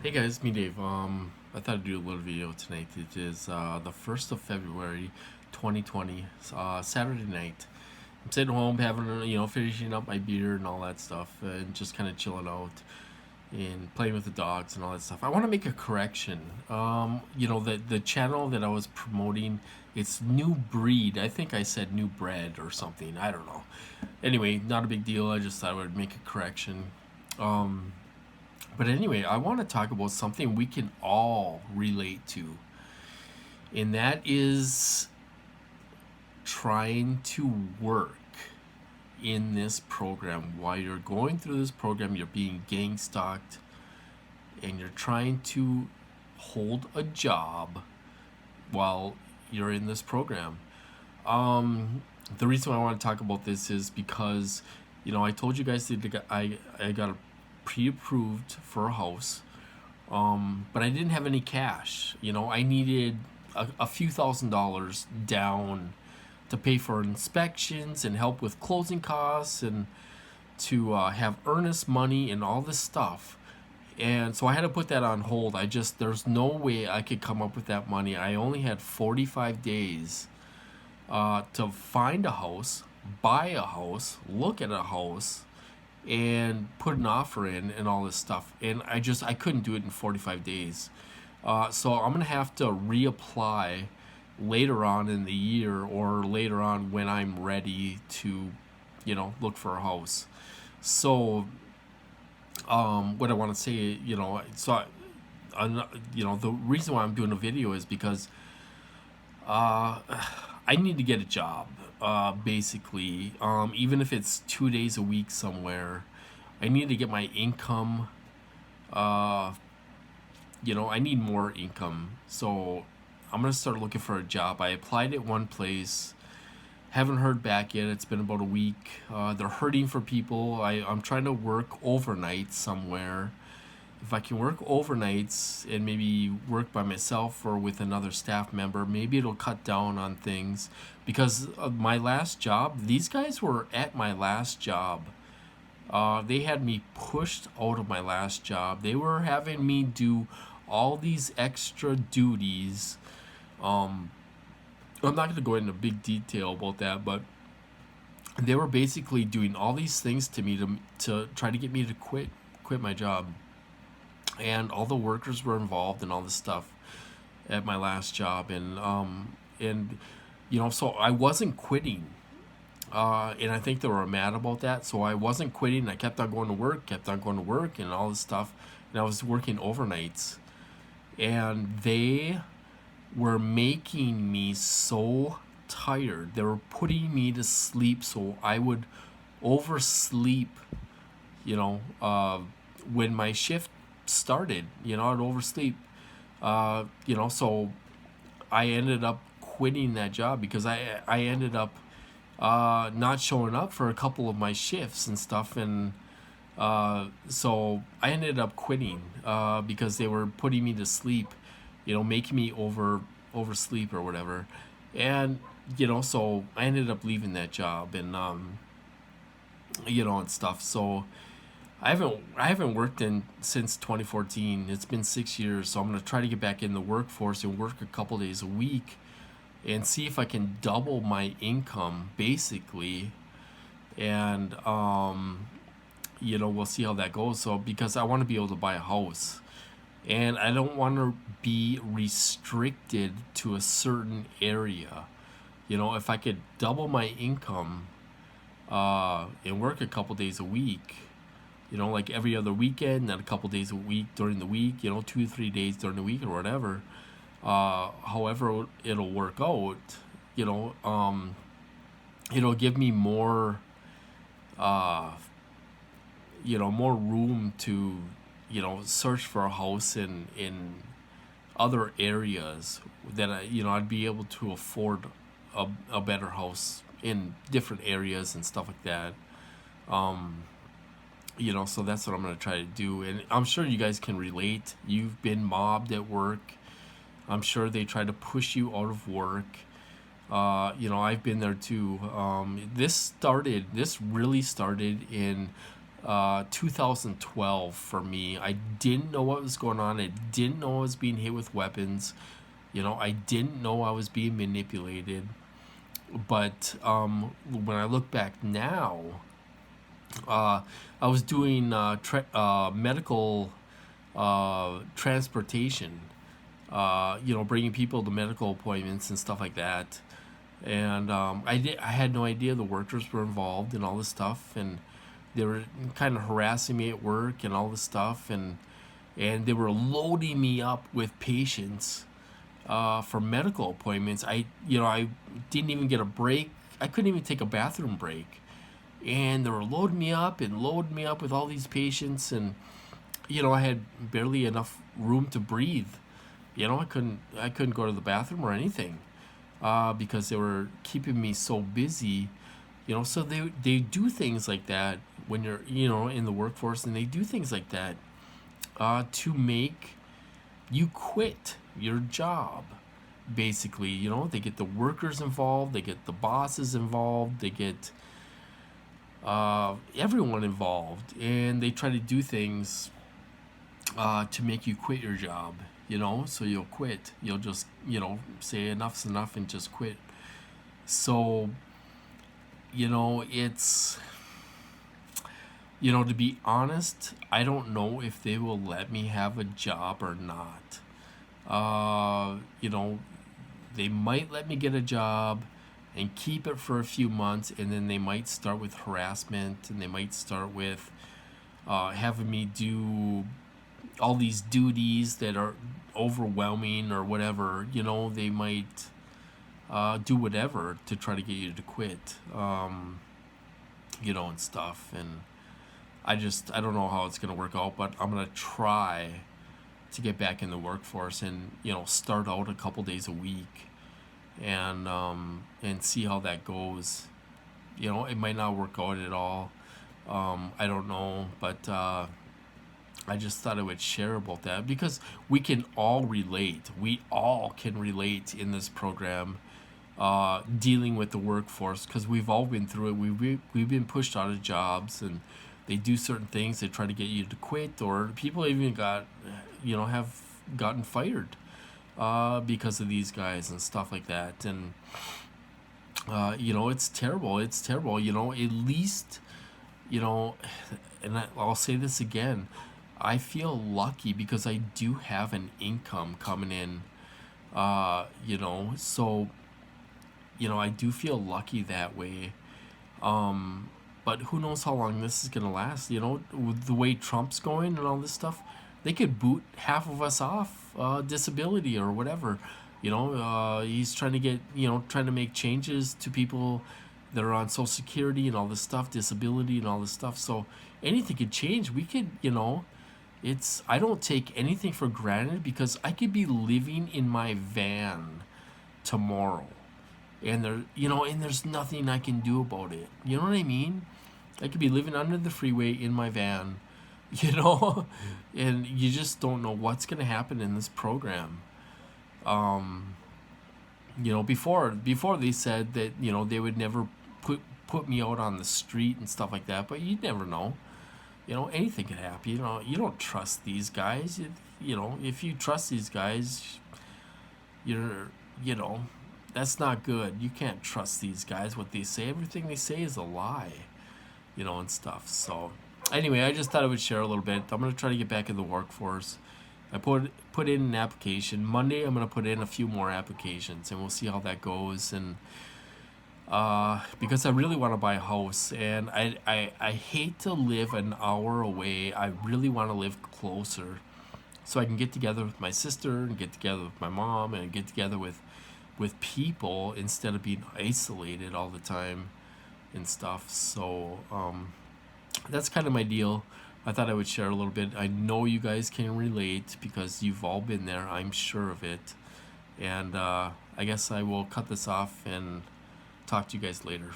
Hey guys, me Dave. I thought I'd do a little video tonight. It is the 1st of February 2020, Saturday night. I'm sitting home having, finishing up my beer and all that stuff and just kind of chilling out and playing with the dogs and all that stuff. I want to make a correction. The channel that I was promoting, it's New Breed. I think I said New Bread or something. I don't know. Anyway, not a big deal. I just thought I would make a correction. Um, but anyway, I want to talk about something we can all relate to, and that is trying to work in this program. While you're going through this program, you're being gang stalked, and you're trying to hold a job while you're in this program. The reason why I want to talk about this is because, I told you guys that I got pre-approved for a house, but I didn't have any cash. I needed a few $1,000s down to pay for inspections and help with closing costs and to have earnest money and all this stuff. And so I had to put that on hold. There's no way I could come up with that money. I only had 45 days to find a house, buy a house, look at a house, and put an offer in and all this stuff. And I couldn't do it in 45 days. So I'm gonna have to reapply later on in the year or later on when I'm ready to, look for a house. So what I want to say, the reason why I'm doing a video is because uh, I need to get a job. Basically, even if it's 2 days a week somewhere, I need to get my income. Uh, I need more income. So I'm gonna start looking for a job. I applied at one place, haven't heard back yet. It's been about a week. They're hurting for people. I'm trying to work overnight somewhere. If I can work overnights and maybe work by myself or with another staff member, maybe it'll cut down on things. Because of my last job, these guys were at my last job. They had me pushed out of my last job. They were having me do all these extra duties. Um, I'm not going to go into big detail about that, but they were basically doing all these things to me to try to get me to quit my job. And all the workers were involved in all this stuff at my last job, and so I wasn't quitting, and I think they were mad about that. So I wasn't quitting. I kept on going to work, and all this stuff, and I was working overnights, and they were making me so tired. They were putting me to sleep, so I would oversleep. You know, uh, when my shift started, I'd oversleep. So I ended up quitting that job because I ended up not showing up for a couple of my shifts and stuff, and so I ended up quitting because they were putting me to sleep, making me oversleep or whatever, and so I ended up leaving that job and stuff. So I haven't worked in since 2014. It's been 6 years, so I'm gonna try to get back in the workforce and work a couple days a week and see if I can double my income, basically. And we'll see how that goes. So because I want to be able to buy a house, and I don't want to be restricted to a certain area. If I could double my income and work a couple days a week, like every other weekend, and a couple days a week during the week, 2 or 3 days during the week or whatever. However, it'll work out. You know, it'll give me more, uh, more room to, search for a house in other areas that I'd be able to afford a better house in different areas and stuff like that. Um, so that's what I'm going to try to do. And I'm sure you guys can relate. You've been mobbed at work. I'm sure they try to push you out of work. I've been there too. This really started in 2012 for me. I didn't know what was going on. I didn't know I was being hit with weapons. I didn't know I was being manipulated. But when I look back now, I was doing medical transportation, bringing people to medical appointments and stuff like that. And I had no idea the workers were involved in all this stuff, and they were kind of harassing me at work and all this stuff, and they were loading me up with patients for medical appointments. I didn't even get a break. I couldn't even take a bathroom break, and they were loading me up and loading me up with all these patients, and I had barely enough room to breathe. I couldn't go to the bathroom or anything because they were keeping me so busy. So they do things like that when you're in the workforce, and they do things like that to make you quit your job. Basically, they get the workers involved, they get the bosses involved, they get everyone involved, and they try to do things to make you quit your job. So you'll quit. You'll just say enough's enough and just quit. So it's to be honest, I don't know if they will let me have a job or not. They might let me get a job and keep it for a few months, and then they might start with harassment, and they might start with having me do all these duties that are overwhelming or whatever. They might do whatever to try to get you to quit, and stuff. And I don't know how it's going to work out, but I'm going to try to get back in the workforce and, start out a couple days a week and see how that goes. It might not work out at all. I don't know, but I just thought I would share about that because we can all relate. We all can relate in this program, dealing with the workforce, because we've all been through it. We've been pushed out of jobs, and they do certain things. They try to get you to quit, or people even have gotten fired because of these guys and stuff like that. And it's terrible. It's terrible. At least, and I'll say this again. I feel lucky because I do have an income coming in, so, I do feel lucky that way. But who knows how long this is going to last, with the way Trump's going and all this stuff. They could boot half of us off disability or whatever. He's trying to get, trying to make changes to people that are on Social Security and all this stuff, disability and all this stuff. So anything could change. We could, I don't take anything for granted because I could be living in my van tomorrow, and there's nothing I can do about it. You know what I mean? I could be living under the freeway in my van, and you just don't know what's going to happen in this program. Before they said that, they would never put me out on the street and stuff like that, but you'd never know. Anything could happen. You don't trust these guys. If you trust these guys, that's not good. You can't trust these guys. What they say, everything they say is a lie, and stuff. So anyway, I just thought I would share a little bit. I'm going to try to get back in the workforce. I put in an application. Monday, I'm going to put in a few more applications, and we'll see how that goes. And because I really want to buy a house, and I hate to live an hour away. I really want to live closer so I can get together with my sister and get together with my mom and get together with people instead of being isolated all the time and stuff. So that's kind of my deal. I thought I would share a little bit. I know you guys can relate because you've all been there. I'm sure of it. And I guess I will cut this off and talk to you guys later.